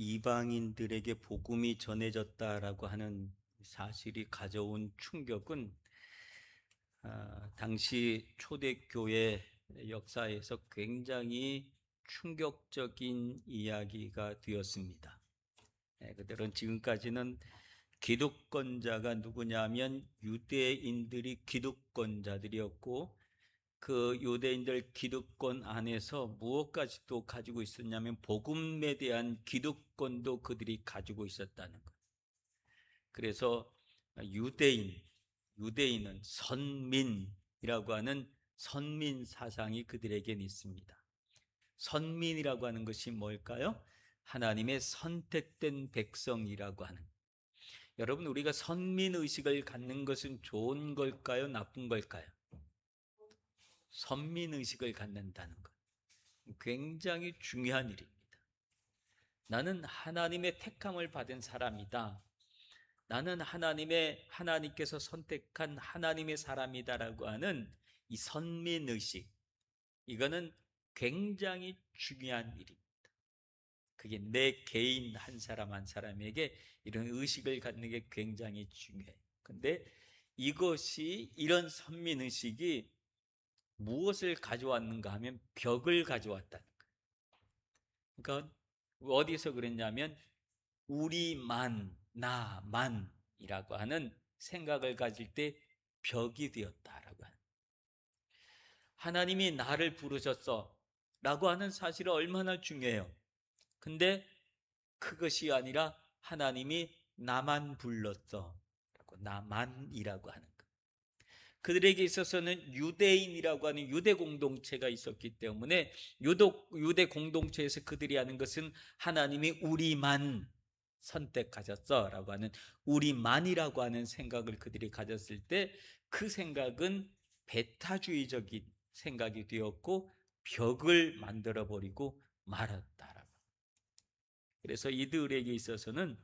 이방인들에게 복음이 전해졌다라고 하는 사실이 가져온 충격은 당시 초대교회 역사에서 굉장히 충격적인 이야기가 되었습니다. 그들은 지금까지는 기득권자가 누구냐면 유대인들이 기득권자들이었고, 그 유대인들 기득권 안에서 무엇까지도 가지고 있었냐면 복음에 대한 기득권도 그들이 가지고 있었다는 것. 그래서 유대인은 선민이라고 하는 선민 사상이 그들에겐 있습니다. 선민이라고 하는 것이 뭘까요? 하나님의 선택된 백성이라고 하는. 여러분, 우리가 선민 의식을 갖는 것은 좋은 걸까요? 나쁜 걸까요? 선민 의식을 갖는다는 것, 굉장히 중요한 일입니다. 나는 하나님의 택함을 받은 사람이다. 나는 하나님께서 선택한 하나님의 사람이다라고 하는 이 선민의식, 이거는 굉장히 중요한 일입니다. 그게 내 개인 한 사람 한 사람에게 이런 의식을 갖는 게 굉장히 중요해요. 근데 이런 선민의식이 무엇을 가져왔는가 하면 벽을 가져왔다는 거예요. 그러니까 어디서 그랬냐면 나만이라고 하는 생각을 가질 때 벽이 되었다라고 하는. 하나님이 나를 부르셨어 라고 하는 사실은 얼마나 중요해요. 근데 그것이 아니라 하나님이 나만 불렀어 라고, 나만이라고 하는 것. 그들에게 있어서는 유대인이라고 하는 유대 공동체가 있었기 때문에 유대 공동체에서 그들이 하는 것은 하나님이 우리만 선택하셨어 라고 하는, 우리만이라고 하는 생각을 그들이 가졌을 때 그 생각은 배타주의적인 생각이 되었고 벽을 만들어버리고 말았다라고. 그래서 이들에게 있어서는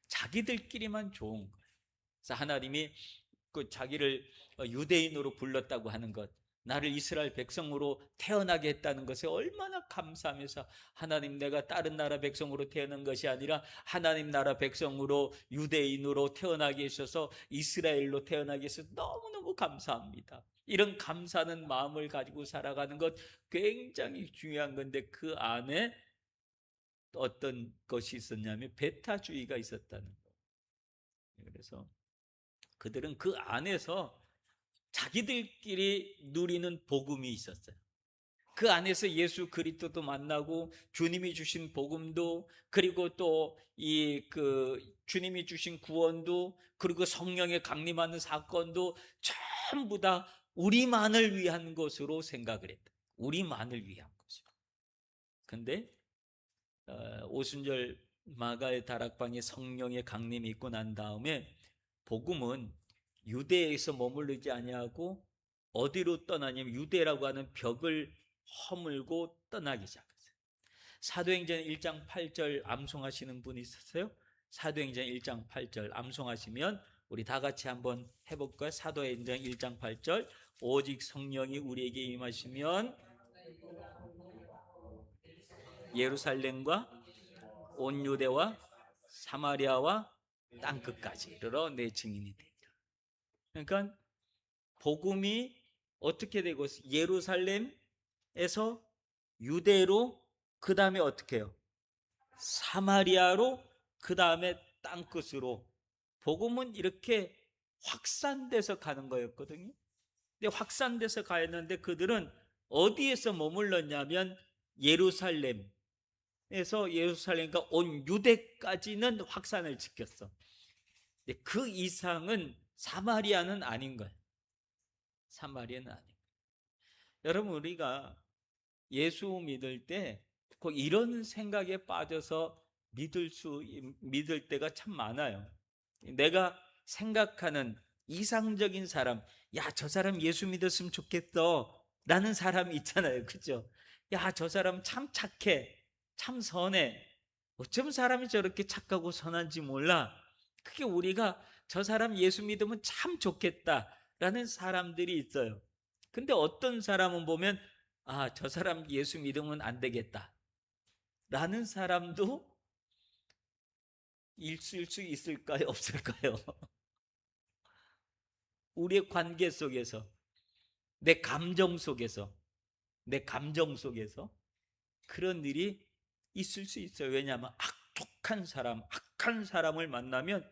자기들끼리만 좋은 거예요. 그래서 하나님이 자기를 유대인으로 불렀다고 하는 것, 나를 이스라엘 백성으로 태어나게 했다는 것에 얼마나 감사하면서, 하나님, 내가 다른 나라 백성으로 태어난 것이 아니라 하나님 나라 백성으로, 유대인으로 태어나게 해주셔서 이스라엘로 태어나게 해서 너무너무 감사합니다. 이런 감사하는 마음을 가지고 살아가는 것 굉장히 중요한 건데, 그 안에 어떤 것이 있었냐면 배타주의가 있었다는 거예요. 그래서 그들은 그 안에서 자기들끼리 누리는 복음이 있었어요. 그 안에서 예수 그리스도도 만나고 주님이 주신 복음도, 그리고 또 주님이 주신 구원도, 그리고 성령의 강림하는 사건도 전부 다 우리만을 위한 것으로 생각을 했다. 우리만을 위한 것으로. 근데 오순절 마가의 다락방에 성령의 강림이 있고 난 다음에 복음은 유대에서 머무르지 아니하고 어디로 떠나냐면 유대라고 하는 벽을 허물고 떠나기 시작했어요. 사도행전 1장 8절 암송하시는 분이 있었어요? 사도행전 1장 8절 암송하시면 우리 다 같이 한번 해볼까요? 사도행전 1장 8절, 오직 성령이 우리에게 임하시면 예루살렘과 온 유대와 사마리아와 땅끝까지 이르러 내 증인이 되리라. 그러니까 복음이 어떻게 되고, 예루살렘에서 유대로, 그 다음에 어떻게 해요? 사마리아로, 그 다음에 땅끝으로 복음은 이렇게 확산돼서 가는 거였거든요. 근데 확산돼서 가였는데 그들은 어디에서 머물렀냐면 예루살렘, 그러니까 온 유대까지는 확산을 지켰어. 근데 그 이상은 사마리아는 아닌 거예요. 사마리아는 아닌 거예요. 여러분, 우리가 예수 믿을 때 꼭 이런 생각에 빠져서 믿을 때가 참 많아요. 내가 생각하는 이상적인 사람, 야, 저 사람 예수 믿었으면 좋겠어 라는 사람이 있잖아요. 그죠? 야, 저 사람 참 착해, 참 선해, 어쩜 사람이 저렇게 착하고 선한지 몰라. 그게 우리가 저 사람 예수 믿으면 참 좋겠다라는 사람들이 있어요. 근데 어떤 사람은 보면, 아, 저 사람 예수 믿으면 안 되겠다 라는 사람도 있을 수 있을까요? 없을까요? 우리의 관계 속에서, 내 감정 속에서, 내 감정 속에서 그런 일이 있을 수 있어요. 왜냐하면 악독한 사람, 악한 사람을 만나면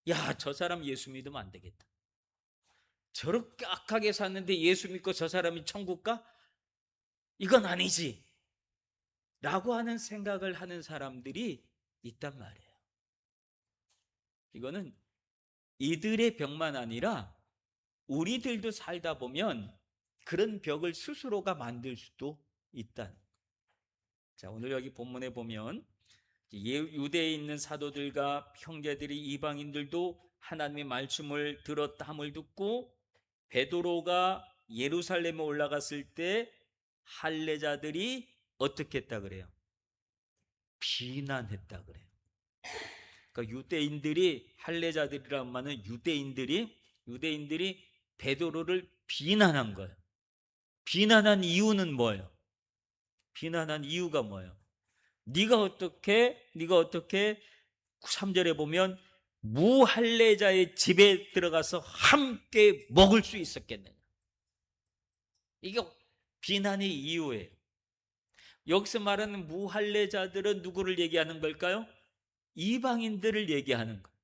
야, 저 사람 예수 믿으면 안 되겠다. 저렇게 악하게 샀는데 예수 믿고 저 사람이 천국 가? 이건 아니지 라고 하는 생각을 하는 사람들이 있단 말이에요. 이거는 이들의 벽만 아니라 우리들도 살다 보면 그런 벽을 스스로가 만들 수도 있다. 자, 오늘 여기 본문에 보면 유대에 있는 사도들과 형제들이, 이방인들도 하나님의 말씀을 들었다함을 듣고 베드로가 예루살렘에 올라갔을 때 할례자들이 어떻게 했다 그래요? 비난했다 그래요. 그러니까 유대인들이, 할례자들이란 말은 유대인들이 베드로를 비난한 거예요. 비난한 이유는 뭐예요? 비난한 이유가 뭐예요? 네가 어떻게 3절에 보면 무할례자의 집에 들어가서 함께 먹을 수 있었겠느냐? 이게 비난의 이유예요. 여기서 말하는 무할례자들은 누구를 얘기하는 걸까요? 이방인들을 얘기하는 거예요.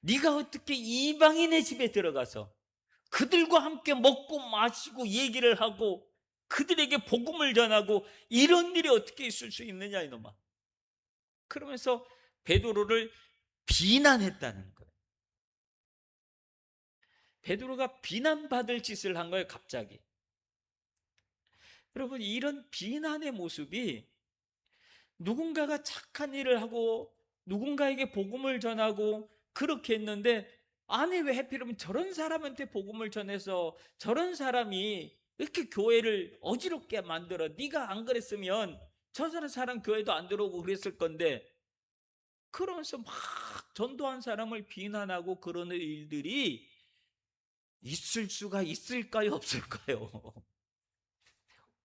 네가 어떻게 이방인의 집에 들어가서 그들과 함께 먹고 마시고 얘기를 하고 그들에게 복음을 전하고 이런 일이 어떻게 있을 수 있느냐 이놈아. 그러면서 베드로를 비난했다는 거예요. 베드로가 비난받을 짓을 한 거예요, 갑자기. 여러분, 이런 비난의 모습이 누군가가 착한 일을 하고 누군가에게 복음을 전하고 그렇게 했는데, 아니 왜 하필이면 저런 사람한테 복음을 전해서 저런 사람이 이렇게 교회를 어지럽게 만들어? 네가 안 그랬으면 저 사람 교회도 안 들어오고 그랬을 건데, 그러면서 막 전도한 사람을 비난하고 그러는 일들이 있을 수가 있을까요? 없을까요?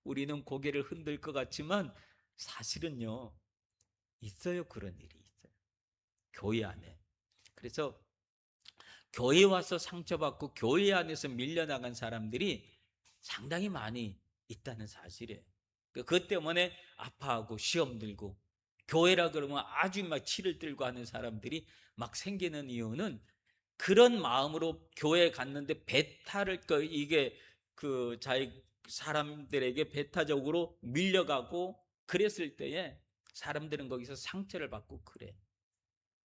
우리는 고개를 흔들 것 같지만 사실은요, 있어요. 그런 일이 있어요, 교회 안에. 그래서 교회 와서 상처받고 교회 안에서 밀려나간 사람들이 상당히 많이 있다는 사실이에요. 그것 때문에 아파하고 시험 들고 교회라 그러면 아주 막 치를 들고 하는 사람들이 막 생기는 이유는, 그런 마음으로 교회에 갔는데 배타를 이게 그 자기 사람들에게 배타적으로 밀려가고 그랬을 때에 사람들은 거기서 상처를 받고 그래.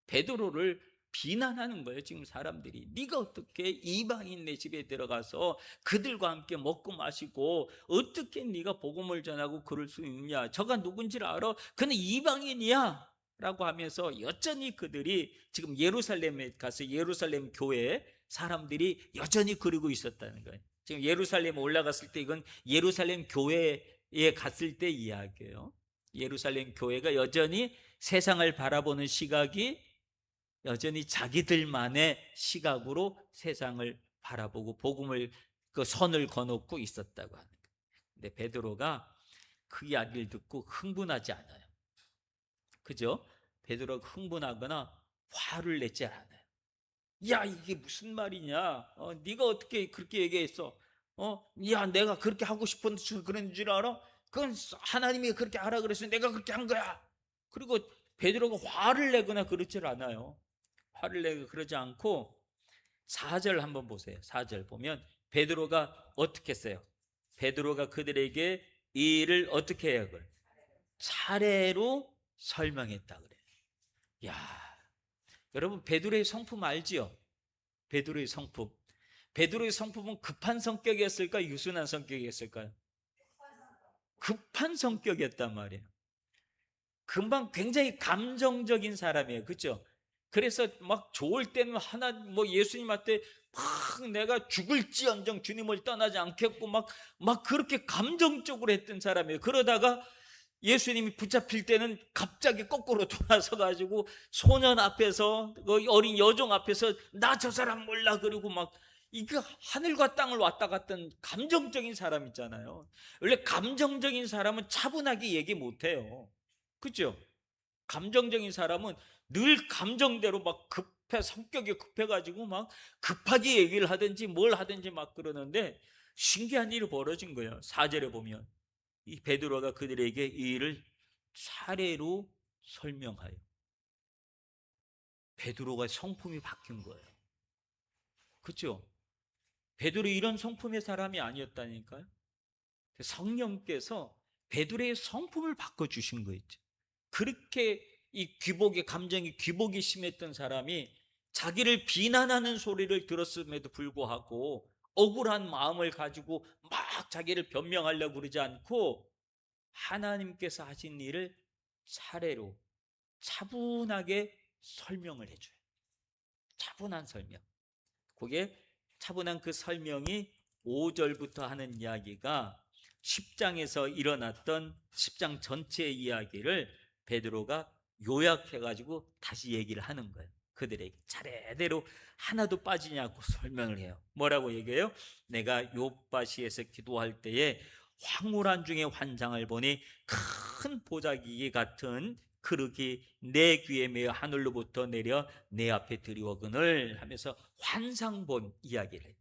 베드로를 비난하는 거예요. 지금 사람들이 네가 어떻게 이방인 내 집에 들어가서 그들과 함께 먹고 마시고 어떻게 네가 복음을 전하고 그럴 수 있냐? 저가 누군지를 알아? 그는 이방인이야 라고 하면서 여전히 그들이 지금 예루살렘에 가서 예루살렘 교회에 사람들이 여전히 그러고 있었다는 거예요. 지금 예루살렘에 올라갔을 때 이건 예루살렘 교회에 갔을 때 이야기예요. 예루살렘 교회가 여전히 세상을 바라보는 시각이 여전히 자기들만의 시각으로 세상을 바라보고 복음을 그 선을 거놓고 있었다고 하는 거예요. 근데 베드로가 그 이야기를 듣고 흥분하지 않아요. 그죠? 베드로가 흥분하거나 화를 내지 않아요. 야, 이게 무슨 말이냐? 네가 어떻게 그렇게 얘기했어? 야, 내가 그렇게 하고 싶어서 그런 줄 알아? 그건 하나님이 그렇게 하라 그랬으니 내가 그렇게 한 거야. 그리고 베드로가 화를 내거나 그렇지 않아요. 화를 내고 그러지 않고 4절 한번 보세요. 4절 보면 베드로가 어떻게 했어요? 베드로가 그들에게 이 일을 어떻게 해야 그래? 차례로 설명했다 그래요. 야, 여러분 베드로의 성품 알지요? 베드로의 성품. 베드로의 성품은 급한 성격이었을까요? 유순한 성격이었을까요? 급한 성격이었단 말이에요. 금방 굉장히 감정적인 사람이에요. 그렇죠? 그래서 막 좋을 때는 하나 예수님한테 막 내가 죽을지언정 주님을 떠나지 않겠고 막 그렇게 감정적으로 했던 사람이에요. 그러다가 예수님이 붙잡힐 때는 갑자기 거꾸로 돌아서 가지고 소년 앞에서 어린 여종 앞에서 나 저 사람 몰라 그러고 막 이게 하늘과 땅을 왔다 갔던 감정적인 사람 있잖아요. 원래 감정적인 사람은 차분하게 얘기 못해요. 그죠? 감정적인 사람은 늘 감정대로 막 성격이 급해가지고 막 급하게 얘기를 하든지 뭘 하든지 막 그러는데 신기한 일이 벌어진 거예요. 4절에 보면 이 베드로가 그들에게 이 일을 차례로 설명하여 베드로가 성품이 바뀐 거예요. 그렇죠? 베드로 이런 성품의 사람이 아니었다니까요. 성령께서 베드로의 성품을 바꿔주신 거 있죠. 그렇게 이 귀복의 감정이 귀복이 심했던 사람이 자기를 비난하는 소리를 들었음에도 불구하고 억울한 마음을 가지고 막 자기를 변명하려고 그러지 않고 하나님께서 하신 일을 차례로 차분하게 설명을 해줘요. 차분한 설명. 그게 차분한 그 설명이 5절부터 하는 이야기가 10장에서 일어났던 10장 전체의 이야기를 베드로가 요약해가지고 다시 얘기를 하는 거예요. 그들에게 차례대로 하나도 빠지지 않고 설명을 해요. 뭐라고 얘기해요? 내가 욥바시에서 기도할 때에 황홀한 중에 환상을 보니 큰 보자기 같은 그릇이 내 귀에 매어 하늘로부터 내려 내 앞에 들이오거늘 하면서 환상 본 이야기를 해요.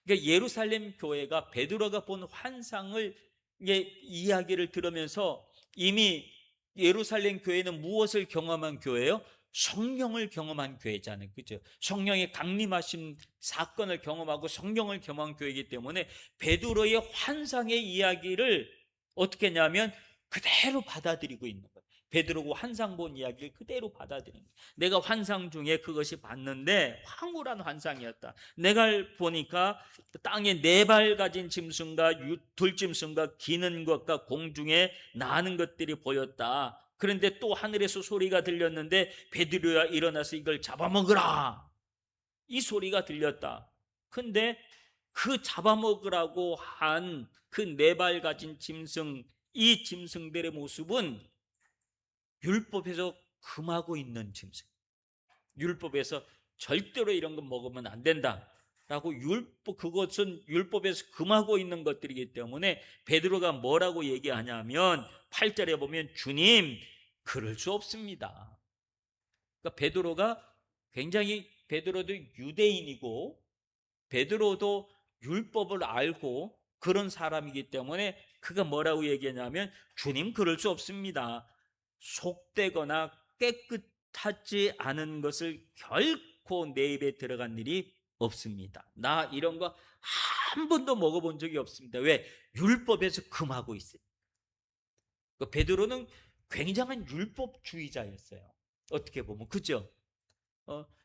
그러니까 예루살렘 교회가 베드로가 본 환상을 이야기를 들으면서 이미 예루살렘 교회는 무엇을 경험한 교회예요? 성령을 경험한 교회잖아요. 그렇죠? 성령의 강림하신 사건을 경험하고 성령을 경험한 교회이기 때문에 베드로의 환상의 이야기를 어떻게 했냐면 그대로 받아들이고 있는 거예요. 베드로가 환상 본 이야기를 그대로 받아들이는 거예요. 내가 환상 중에 그것이 봤는데 황홀한 환상이었다. 내가 보니까 땅에 4발 가진 짐승과 들짐승과 기는 것과 공중에 나는 것들이 보였다. 그런데 또 하늘에서 소리가 들렸는데 베드로야 일어나서 이걸 잡아먹으라. 이 소리가 들렸다. 근데 그 잡아먹으라고 한 그 4발 가진 짐승, 이 짐승들의 모습은 율법에서 금하고 있는 짐승. 율법에서 절대로 이런 거 먹으면 안 된다 라고 그것은 율법에서 금하고 있는 것들이기 때문에 베드로가 뭐라고 얘기하냐면 8절에 보면 주님 그럴 수 없습니다. 그러니까 베드로도 유대인이고 베드로도 율법을 알고 그런 사람이기 때문에 그가 뭐라고 얘기하냐면 주님 그럴 수 없습니다. 속되거나 깨끗하지 않은 것을 결코 내 입에 들어간 일이 없습니다. 나 이런 거 한 번도 먹어본 적이 없습니다. 왜? 율법에서 금하고 있어요. 베드로는 굉장한 율법주의자였어요. 어떻게 보면 그죠?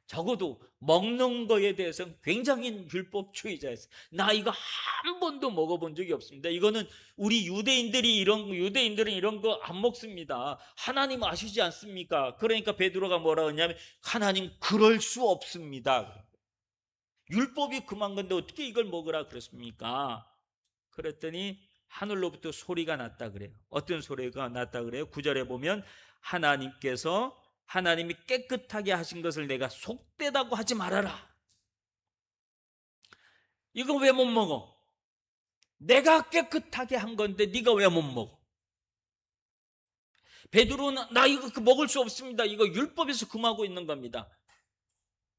적어도 먹는 거에 대해서는 굉장히 율법주의자였어요. 나 이거 한 번도 먹어본 적이 없습니다. 이거는 우리 유대인들은 이런 거 안 먹습니다. 하나님 아시지 않습니까? 그러니까 베드로가 뭐라고 했냐면 하나님 그럴 수 없습니다. 율법이 금한 건데 어떻게 이걸 먹으라 그랬습니까? 그랬더니 하늘로부터 소리가 났다 그래요. 어떤 소리가 났다 그래요? 9절에 보면 하나님이 깨끗하게 하신 것을 내가 속되다고 하지 말아라. 이거 왜 못 먹어? 내가 깨끗하게 한 건데 네가 왜 못 먹어? 베드로는 나 이거 먹을 수 없습니다. 이거 율법에서 금하고 있는 겁니다.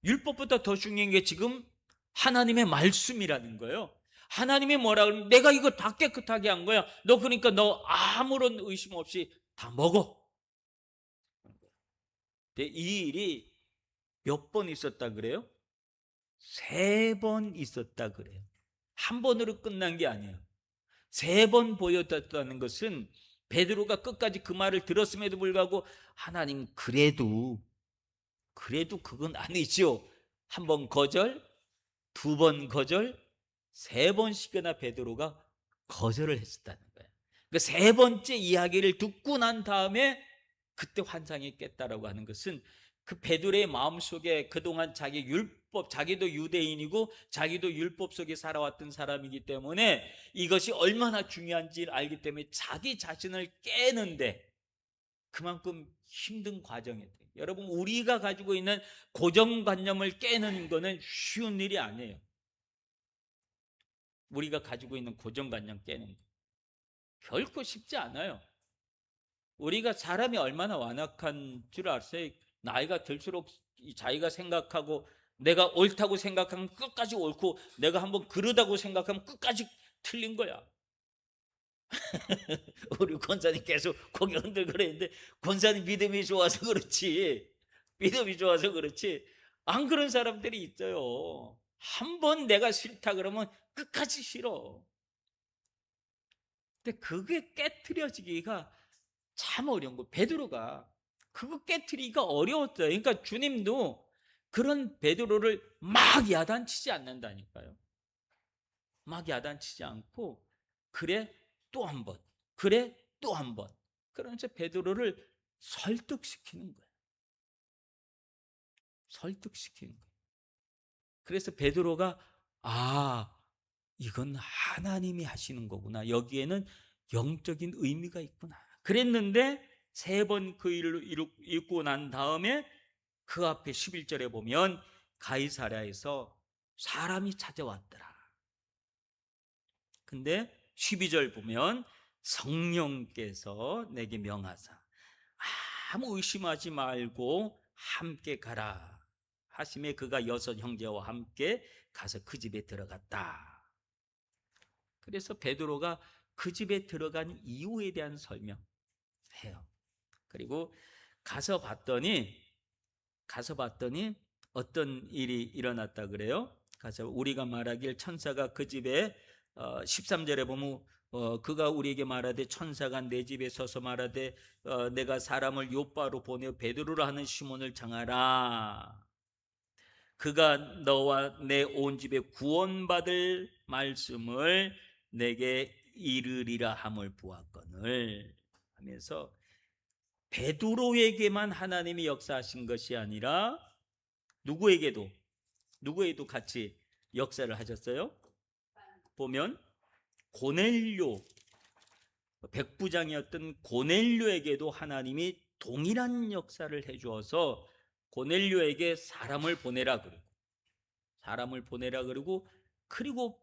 율법보다 더 중요한 게 지금 하나님의 말씀이라는 거예요. 하나님이 뭐라 그러면 내가 이거 다 깨끗하게 한 거야. 그러니까 너 아무런 의심 없이 다 먹어. 이 일이 몇 번 있었다 그래요? 3번 있었다 그래요. 한 번으로 끝난 게 아니에요. 3번 보였다는 것은 베드로가 끝까지 그 말을 들었음에도 불구하고 하나님 그래도 그건 아니죠. 1번 거절, 2번 거절, 3번씩이나 베드로가 거절을 했었다는 거예요. 그 3번째 이야기를 듣고 난 다음에 그때 환상이 깼다라고 하는 것은 그 베드로의 마음속에 그동안 자기도 유대인이고 자기도 율법 속에 살아왔던 사람이기 때문에 이것이 얼마나 중요한지 알기 때문에 자기 자신을 깨는데 그만큼 힘든 과정이에요. 여러분 우리가 가지고 있는 고정관념을 깨는 거는 쉬운 일이 아니에요. 우리가 가지고 있는 고정관념 깨는 거 결코 쉽지 않아요. 우리가 사람이 얼마나 완악한 줄 아세요? 나이가 들수록 자기가 생각하고 내가 옳다고 생각하면 끝까지 옳고 내가 한번 그러다고 생각하면 끝까지 틀린 거야. 우리 권사님 계속 고개 흔들거리는데 권사님 믿음이 좋아서 그렇지, 믿음이 좋아서 그렇지 안 그런 사람들이 있어요. 한번 내가 싫다 그러면 끝까지 싫어. 근데 그게 깨트려지기가 참 어려운 거. 베드로가 그거 깨트리기가 어려웠어요. 그러니까 주님도 그런 베드로를 막 야단치지 않는다니까요. 막 야단치지 않고 그래 또 한 번, 그래 또 한 번. 그러면서 베드로를 설득시키는 거예요. 설득시키는 거예요. 그래서 베드로가 아, 이건 하나님이 하시는 거구나. 여기에는 영적인 의미가 있구나. 그랬는데 세 번 그 일을 읽고 난 다음에 그 앞에 11절에 보면 가이사랴에서 사람이 찾아왔더라. 근데 12절 보면 성령께서 내게 명하사 아무 의심하지 말고 함께 가라 하심에 그가 여섯 형제와 함께 가서 그 집에 들어갔다. 그래서 베드로가 그 집에 들어간 이유에 대한 설명해요. 그리고 가서 봤더니 어떤 일이 일어났다 그래요. 가서 우리가 말하길 천사가 그 집에 13절에 보면 그가 우리에게 말하되 천사가 내 집에 서서 말하되 내가 사람을 요바로 보내 베드로라 하는 시몬을 정하라. 그가 너와 내 온 집에 구원받을 말씀을 내게 이르리라 함을 보았거늘 하면서 베드로에게만 하나님이 역사하신 것이 아니라 누구에게도 같이 역사를 하셨어요. 보면 고넬료, 백부장이었던 고넬료에게도 하나님이 동일한 역사를 해주어서 고넬료에게 사람을 보내라 그러고 그리고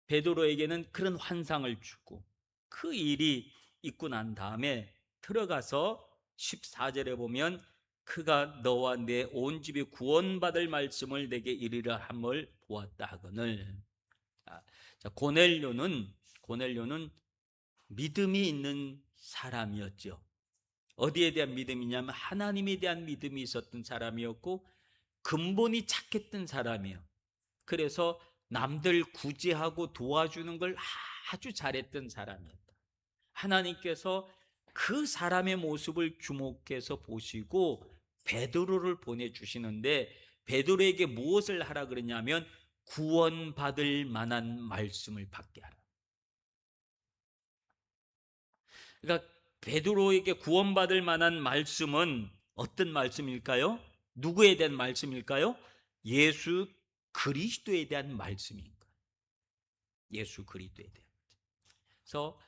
베드로에게는 그런 환상을 주고 그 일이 있고 난 다음에 들어가서 14절에 보면 그가 너와 내 온 집이 구원받을 말씀을 내게 이르라 함을 보았다 하거늘. 자, 고넬료는 믿음이 있는 사람이었죠. 어디에 대한 믿음이냐면 하나님에 대한 믿음이 있었던 사람이었고 근본이 착했던 사람이에요. 그래서 남들 구제하고 도와주는 걸 아주 잘했던 사람이었다. 하나님께서 그 사람의 모습을 주목해서 보시고 베드로를 보내주시는데 베드로에게 무엇을 하라 그러냐면 구원받을 만한 말씀을 받게 하라. 그러니까 베드로에게 구원받을 만한 말씀은 어떤 말씀일까요? 누구에 대한 말씀일까요? 예수 그리스도에 대한 말씀입니다. 예수 그리스도에 대한. 그래서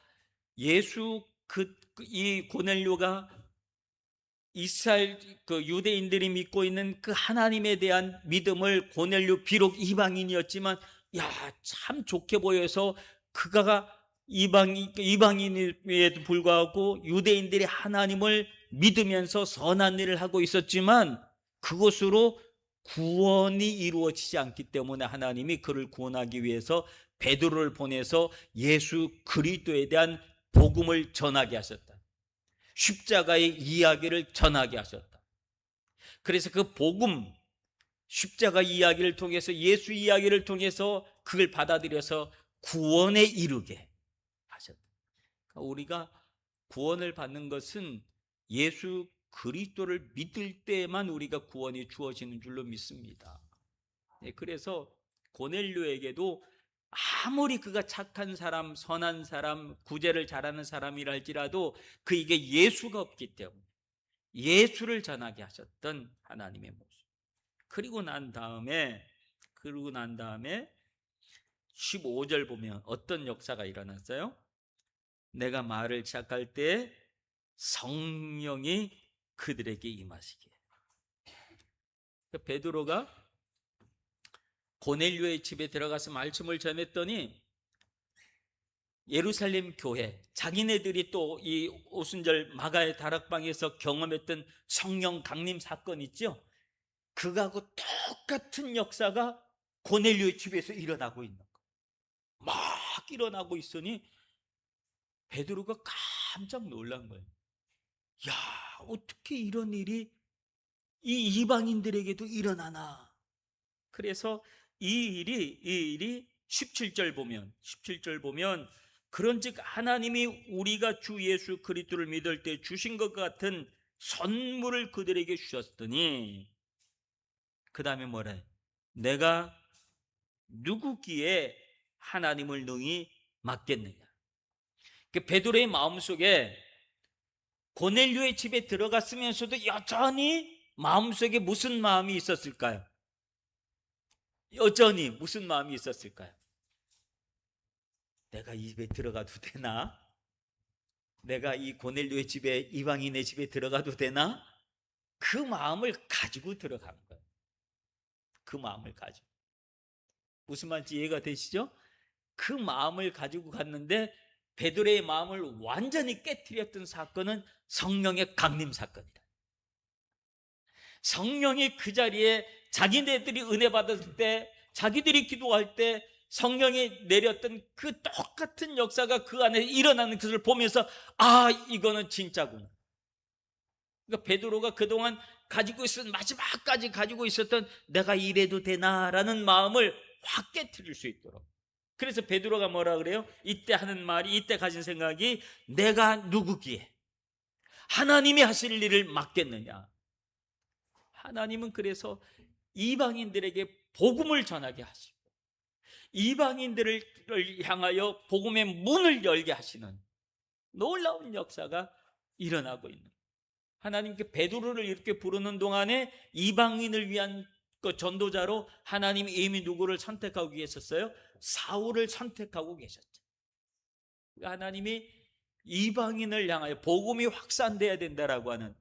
이 고넬료가 이스라엘 유대인들이 믿고 있는 그 하나님에 대한 믿음을 고넬료 비록 이방인이었지만 참 좋게 보여서 그가 이방인임에도 불구하고 유대인들이 하나님을 믿으면서 선한 일을 하고 있었지만 그것으로 구원이 이루어지지 않기 때문에 하나님이 그를 구원하기 위해서 베드로를 보내서 예수 그리스도에 대한 복음을 전하게 하셨다. 십자가의 이야기를 전하게 하셨다. 그래서 그 복음, 십자가 이야기를 통해서 예수 이야기를 통해서 그걸 받아들여서 구원에 이르게 하셨다. 우리가 구원을 받는 것은 예수 그리스도를 믿을 때만 우리가 구원이 주어지는 줄로 믿습니다. 그래서 고넬료에게도 아무리 그가 착한 사람, 선한 사람, 구제를 잘하는 사람이라 할지라도 그에게 예수가 없기 때문에 예수를 전하게 하셨던 하나님의 모습. 그리고 난 다음에 15절 보면 어떤 역사가 일어났어요? 내가 말을 시작할 때 성령이 그들에게 임하시게. 베드로가 고넬료의 집에 들어가서 말씀을 전했더니 예루살렘 교회, 자기네들이 또 이 오순절 마가의 다락방에서 경험했던 성령 강림 사건 있죠? 그거하고 똑같은 역사가 고넬료의 집에서 일어나고 있는 거예요. 막 일어나고 있으니 베드로가 깜짝 놀란 거예요. 야, 어떻게 이런 일이 이 이방인들에게도 일어나나? 그래서 이 일이 17절 보면 그런즉 하나님이 우리가 주 예수 그리스도를 믿을 때 주신 것 같은 선물을 그들에게 주셨더니, 그 다음에 뭐라 해요? 내가 누구기에 하나님을 능히 맡겠느냐? 그 베드로의 마음속에 고넬료의 집에 들어갔으면서도 여전히 마음속에 무슨 마음이 있었을까요? 여전히 무슨 마음이 있었을까요? 내가 이 집에 들어가도 되나? 내가 이 고넬료의 집에, 이방인의 집에 들어가도 되나? 그 마음을 가지고 들어간 거예요. 그 마음을 가지고. 무슨 말인지 이해가 되시죠? 그 마음을 가지고 갔는데 베드로의 마음을 완전히 깨트렸던 사건은 성령의 강림 사건이다. 성령이 그 자리에 자기네들이 은혜 받았을 때, 자기들이 기도할 때 성령이 내렸던 그 똑같은 역사가 그 안에 일어나는 것을 보면서, 아, 이거는 진짜구나. 그러니까 베드로가 그동안 가지고 있었던, 마지막까지 가지고 있었던 내가 이래도 되나라는 마음을 확 깨트릴 수 있도록. 그래서 베드로가 뭐라 그래요? 이때 하는 말이, 이때 가진 생각이, 내가 누구기에 하나님이 하실 일을 맡겠느냐? 하나님은 그래서 이방인들에게 복음을 전하게 하시고 이방인들을 향하여 복음의 문을 열게 하시는 놀라운 역사가 일어나고 있는 거예요. 하나님께 베드로를 이렇게 부르는 동안에 이방인을 위한 그 전도자로 하나님이 이미 누구를 선택하고 계셨어요? 사울을 선택하고 계셨죠. 하나님이 이방인을 향하여 복음이 확산돼야 된다라고 하는,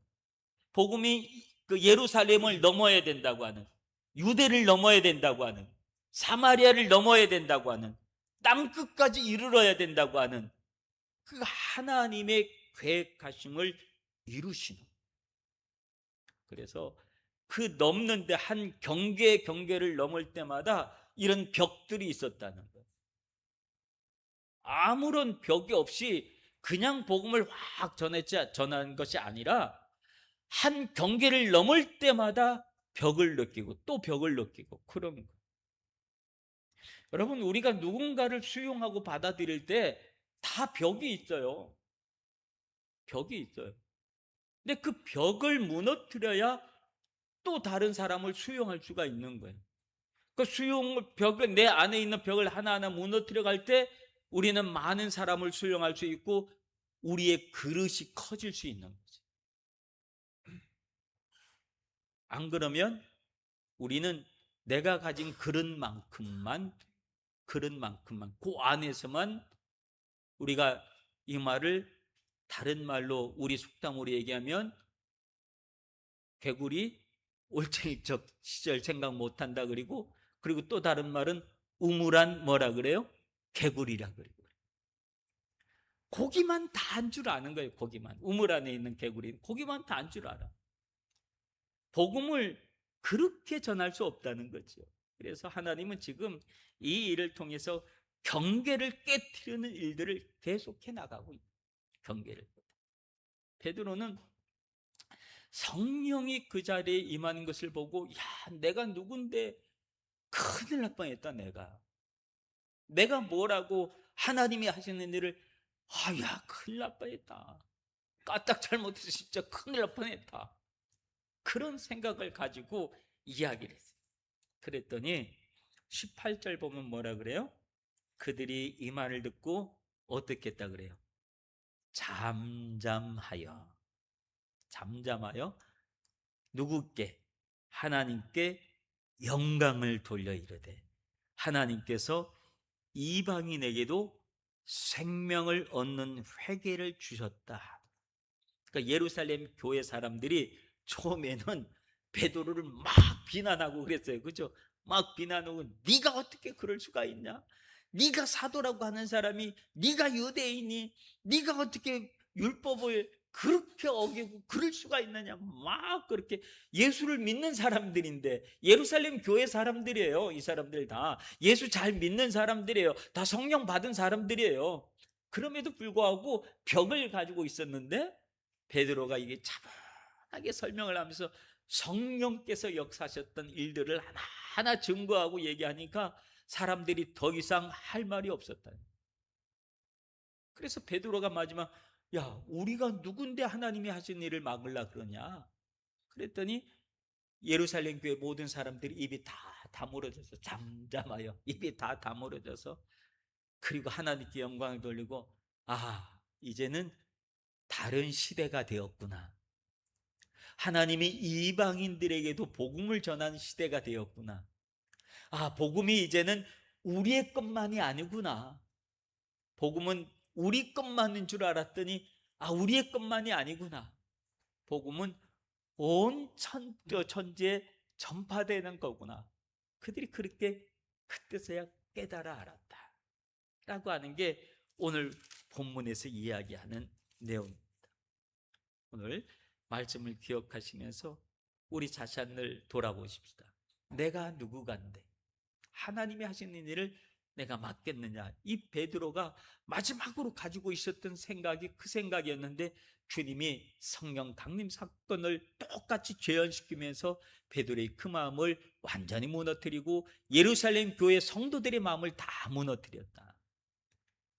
복음이 그 예루살렘을 넘어야 된다고 하는, 유대를 넘어야 된다고 하는, 사마리아를 넘어야 된다고 하는, 땅끝까지 이르러야 된다고 하는 그 하나님의 계획하심을 이루시는. 그래서 그 넘는데 한 경계를 넘을 때마다 이런 벽들이 있었다는 거예요. 아무런 벽이 없이 그냥 복음을 확 전한 것이 아니라 한 경계를 넘을 때마다 벽을 느끼고 또 벽을 느끼고 그런 거예요. 여러분, 우리가 누군가를 수용하고 받아들일 때 다 벽이 있어요. 벽이 있어요. 근데 그 벽을 무너뜨려야 또 다른 사람을 수용할 수가 있는 거예요. 그 벽을, 내 안에 있는 벽을 하나하나 무너뜨려 갈 때 우리는 많은 사람을 수용할 수 있고 우리의 그릇이 커질 수 있는 거죠. 안 그러면 우리는 내가 가진 그릇만큼만 그 안에서만, 우리가 이 말을 다른 말로 우리 속담으로 얘기하면 개구리 올챙이적 시절 생각 못한다 그리고 또 다른 말은 우물안 뭐라 그래요? 개구리라 그래요. 고기만 다 한 줄 아는 거예요. 고기만. 우물 안에 있는 개구리는 고기만 다 한 줄 알아. 복음을 그렇게 전할 수 없다는 거죠. 그래서 하나님은 지금 이 일을 통해서 경계를 깨트리는 일들을 계속해 나가고 있어요. 경계를. 베드로는 성령이 그 자리에 임하는 것을 보고, 야, 내가 누군데 큰일 날 뻔했다. 내가 뭐라고 하나님이 하시는 일을, 야, 큰일 날 뻔했다. 까딱 잘못해서 진짜 큰일 날 뻔했다. 그런 생각을 가지고 이야기를 했어요. 그랬더니 18절 보면 뭐라 그래요? 그들이 이 말을 듣고 어떻게 했다 그래요? 잠잠하여 누구께? 하나님께 영광을 돌려 이르되 하나님께서 이방인에게도 생명을 얻는 회개를 주셨다. 그러니까 예루살렘 교회 사람들이 처음에는 베드로를 막 비난하고 그랬어요. 그죠? 막 비난하고, 네가 어떻게 그럴 수가 있냐? 네가 사도라고 하는 사람이, 네가 유대인이, 네가 어떻게 율법을 그렇게 어기고 그럴 수가 있느냐, 막 그렇게. 예수를 믿는 사람들인데, 예루살렘 교회 사람들이에요. 이 사람들 다 예수 잘 믿는 사람들이에요. 다 성령 받은 사람들이에요. 그럼에도 불구하고 벽을 가지고 있었는데, 베드로가 이게 차분하게 설명을 하면서 성령께서 역사하셨던 일들을 하나하나 증거하고 얘기하니까 사람들이 더 이상 할 말이 없었다. 그래서 베드로가 마지막, 야, 우리가 누군데 하나님이 하신 일을 막으려 그러냐? 그랬더니 예루살렘 교회 모든 사람들이 입이 다 다물어져서, 잠잠하여 입이 다 다물어져서, 그리고 하나님께 영광을 돌리고, 아, 이제는 다른 시대가 되었구나. 하나님이 이방인들에게도 복음을 전하는 시대가 되었구나. 아, 복음이 이제는 우리의 것만이 아니구나. 복음은 우리 것만인 줄 알았더니, 아, 우리의 것만이 아니구나. 복음은 온 천지에 전파되는 거구나. 그들이 그렇게 그때서야 깨달아 알았다 라고 하는 게 오늘 본문에서 이야기하는 내용입니다. 오늘 말씀을 기억하시면서 우리 자신을 돌아보십시다. 내가 누구간데 하나님이 하시는 일을 내가 맡겠느냐. 이 베드로가 마지막으로 가지고 있었던 생각이 그 생각이었는데, 주님이 성령 강림 사건을 똑같이 재현시키면서 베드로의 그 마음을 완전히 무너뜨리고 예루살렘 교회 성도들의 마음을 다 무너뜨렸다.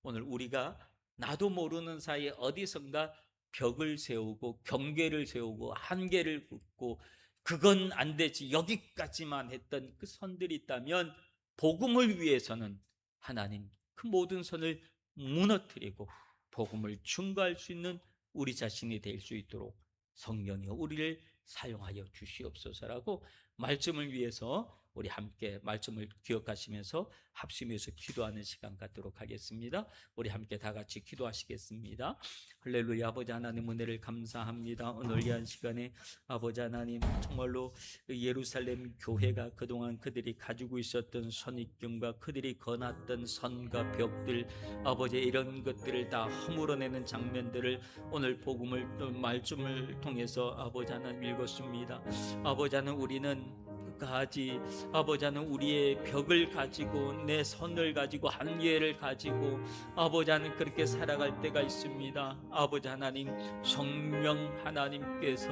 오늘 우리가 나도 모르는 사이에 어디선가 벽을 세우고 경계를 세우고 한계를 긋고 그건 안 되지, 여기까지만 했던 그 선들이 있다면, 복음을 위해서는 하나님 그 모든 선을 무너뜨리고 복음을 증거할 수 있는 우리 자신이 될 수 있도록 성령이 우리를 사용하여 주시옵소서라고 말씀을 위해서 우리 함께 말씀을 기억하시면서 합심해서 기도하는 시간 갖도록 하겠습니다. 우리 함께 다 같이 기도하시겠습니다. 할렐루야. 아버지 하나님, 은혜를 감사합니다. 오늘 이 한 시간에 아버지 하나님, 정말로 예루살렘 교회가 그동안 그들이 가지고 있었던 선입견과 그들이 거놨던 선과 벽들, 아버지 이런 것들을 다 허물어내는 장면들을 오늘 복음을 말씀을 통해서 아버지 하나님 읽었습니다. 아버지 하나님, 우리는 까지 아버지 하나님 우리의 벽을 가지고 내 선을 가지고 한계를 가지고 아버지 하나님 그렇게 살아갈 때가 있습니다. 아버지 하나님, 성령 하나님께서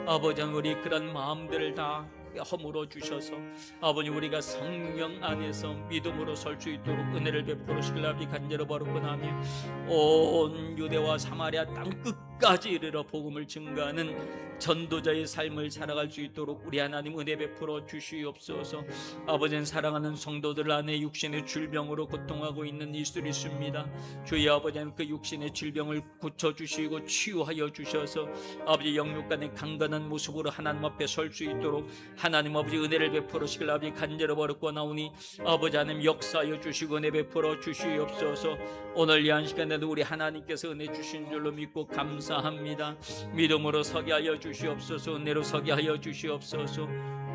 아버지 하나님 우리 그런 마음들을 다 허물어 주셔서 아버님 우리가 성령 안에서 믿음으로 설 수 있도록 은혜를 베풀어 주시길 아버지 간절히 바라옵나며, 온 유대와 사마리아 땅 끝까지 이르러 복음을 증거하는 전도자의 삶을 살아갈 수 있도록 우리 하나님 은혜 베풀어 주시옵소서. 아버지는 사랑하는 성도들 안에 육신의 질병으로 고통하고 있는 이들이 있습니다. 주여 아버지는 그 육신의 질병을 고쳐주시고 치유하여 주셔서 아버지 영육간의 강건한 모습으로 하나님 앞에 설 수 있도록 하나님 아버지 은혜를 베풀어 주시길 아버지 간절히 바라고 나오니, 아버지 하나님 역사하여 주시고 은혜 베풀어 주시옵소서. 오늘 이 한 시간에도 우리 하나님께서 은혜 주신 줄로 믿고 감사합니다. 믿음으로 서게 하여 주시옵소서. 은혜로 서게 하여 주시옵소서.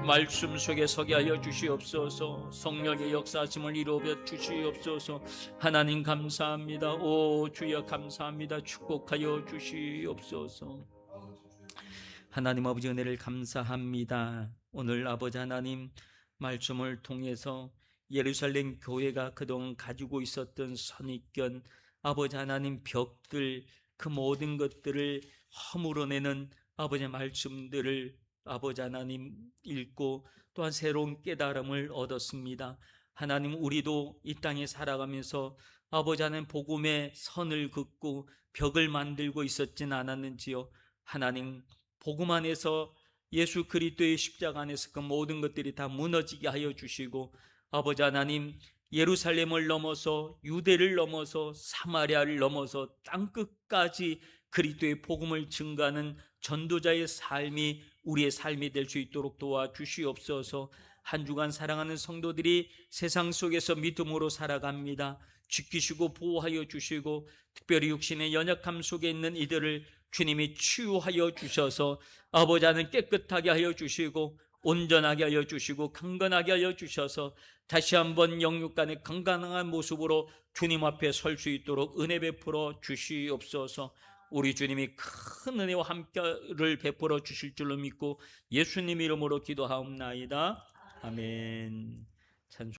말씀 속에 서게 하여 주시옵소서. 성령의 역사하심을 이루어 주시옵소서. 하나님 감사합니다. 오 주여 감사합니다. 축복하여 주시옵소서. 하나님 아버지 은혜를 감사합니다. 오늘 아버지 하나님 말씀을 통해서 예루살렘 교회가 그동안 가지고 있었던 선입견, 아버지 하나님 벽들, 그 모든 것들을 허물어내는 아버지 말씀들을 아버지 하나님 읽고 또한 새로운 깨달음을 얻었습니다. 하나님 우리도 이 땅에 살아가면서 아버지 하나님 복음의 선을 긋고 벽을 만들고 있었진 않았는지요. 하나님 복음 안에서 예수 그리스도의 십자가 안에서 그 모든 것들이 다 무너지게 하여 주시고, 아버지 하나님 예루살렘을 넘어서 유대를 넘어서 사마리아를 넘어서 땅끝까지 그리스도의 복음을 증거하는 전도자의 삶이 우리의 삶이 될 수 있도록 도와주시옵소서. 한 주간 사랑하는 성도들이 세상 속에서 믿음으로 살아갑니다. 지키시고 보호하여 주시고, 특별히 육신의 연약함 속에 있는 이들을 주님이 치유하여 주셔서 아버지 하나님 깨끗하게 하여 주시고, 온전하게 하여 주시고 강건하게 하여 주셔서 다시 한번 영육간의 건강한 모습으로 주님 앞에 설 수 있도록 은혜 베풀어 주시옵소서. 우리 주님이 큰 은혜와 함께를 베풀어 주실 줄로 믿고 예수님 이름으로 기도하옵나이다. 아멘. 찬송